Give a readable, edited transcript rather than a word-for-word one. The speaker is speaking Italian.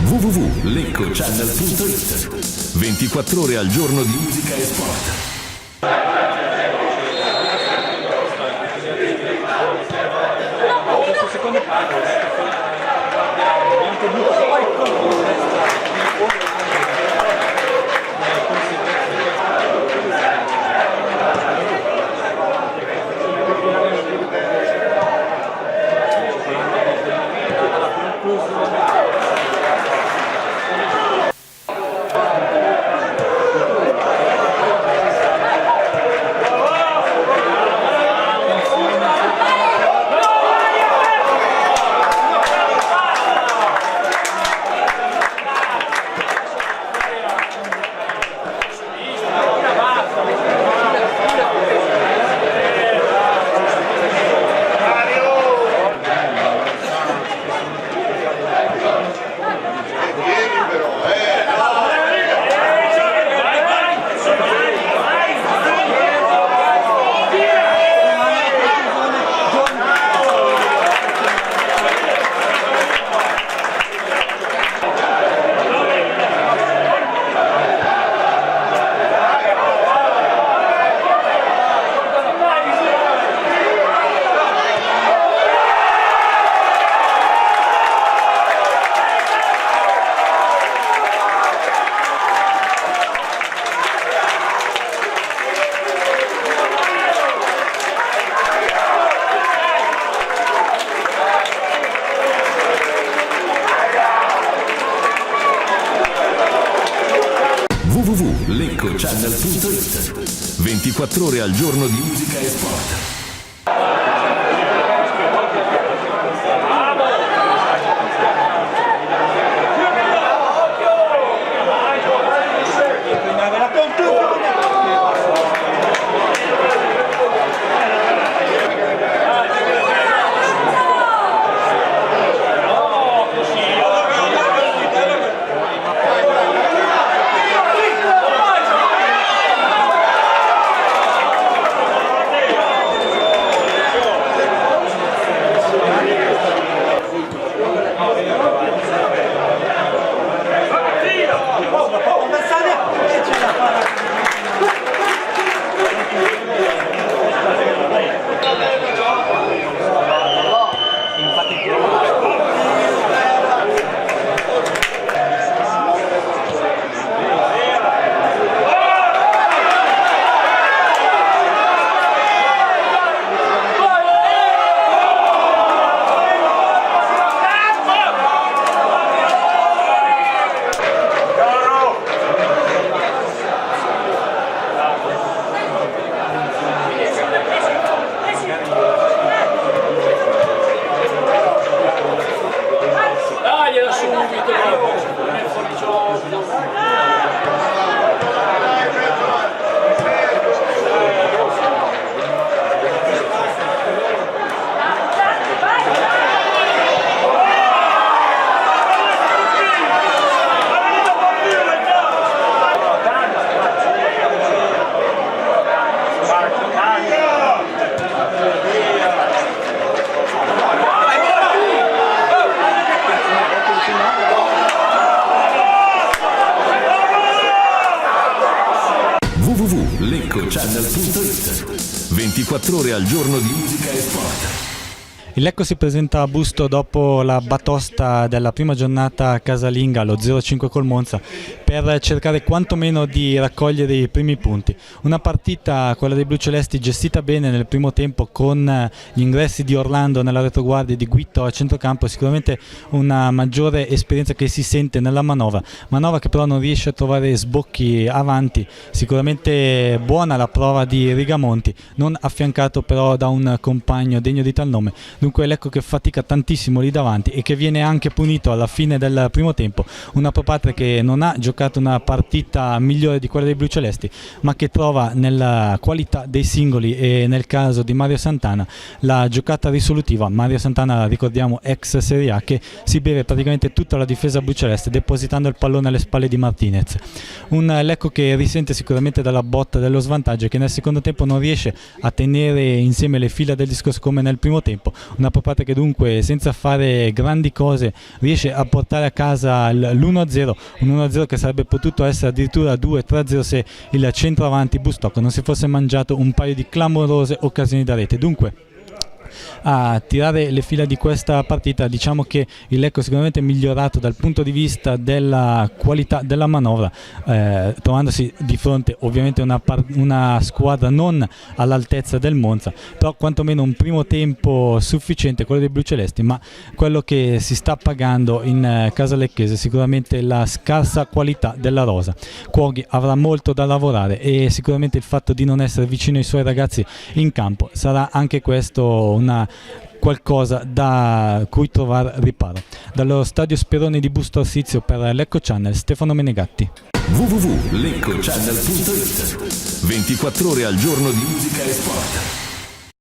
www.leccochannel.it 24 ore al giorno di musica e sport. www.leccochannel.it 24 ore al giorno di musica e sport. www.leccochannel.it 24 ore al giorno di musica e sport. Il Lecco si presenta a Busto dopo la batosta della prima giornata casalinga, lo 0-5 col Monza, per cercare quantomeno di raccogliere i primi punti. Una partita, quella dei blucelesti, gestita bene nel primo tempo con gli ingressi di Orlando nella retroguardia e di Guitto a centrocampo, sicuramente una maggiore esperienza che si sente nella manovra che però non riesce a trovare sbocchi avanti. Sicuramente buona la prova di Rigamonti, non affiancato però da un compagno degno di tal nome. Dunque Lecco che fatica tantissimo lì davanti e che viene anche punito alla fine del primo tempo. Una Pro Patria che non ha giocato una partita migliore di quella dei blucelesti, ma che trova nella qualità dei singoli e nel caso di Mario Santana la giocata risolutiva. Mario Santana, ricordiamo, ex Serie A, che si beve praticamente tutta la difesa bluceleste depositando il pallone alle spalle di Martinez. Un Lecco che risente sicuramente dalla botta dello svantaggio e che nel secondo tempo non riesce a tenere insieme le fila del discorso come nel primo tempo. una Appopata che dunque senza fare grandi cose riesce a portare a casa l'1-0, un 1-0 che sarebbe potuto essere addirittura 2-3-0 se il centravanti Bustocco non si fosse mangiato un paio di clamorose occasioni da rete. Dunque, a tirare le fila di questa partita diciamo che il Lecco è sicuramente migliorato dal punto di vista della qualità della manovra, trovandosi di fronte ovviamente una squadra non all'altezza del Monza, però quantomeno un primo tempo sufficiente quello dei blucelesti, ma quello che si sta pagando in casa lecchese è sicuramente la scarsa qualità della rosa. Cuoghi avrà molto da lavorare e sicuramente il fatto di non essere vicino ai suoi ragazzi in campo sarà anche questo qualcosa da cui trovare riparo. Dallo stadio Speroni di Busto Arsizio per Lecco Channel, Stefano Menegatti. www.leccochannel.it 24 ore al giorno di musica e sport.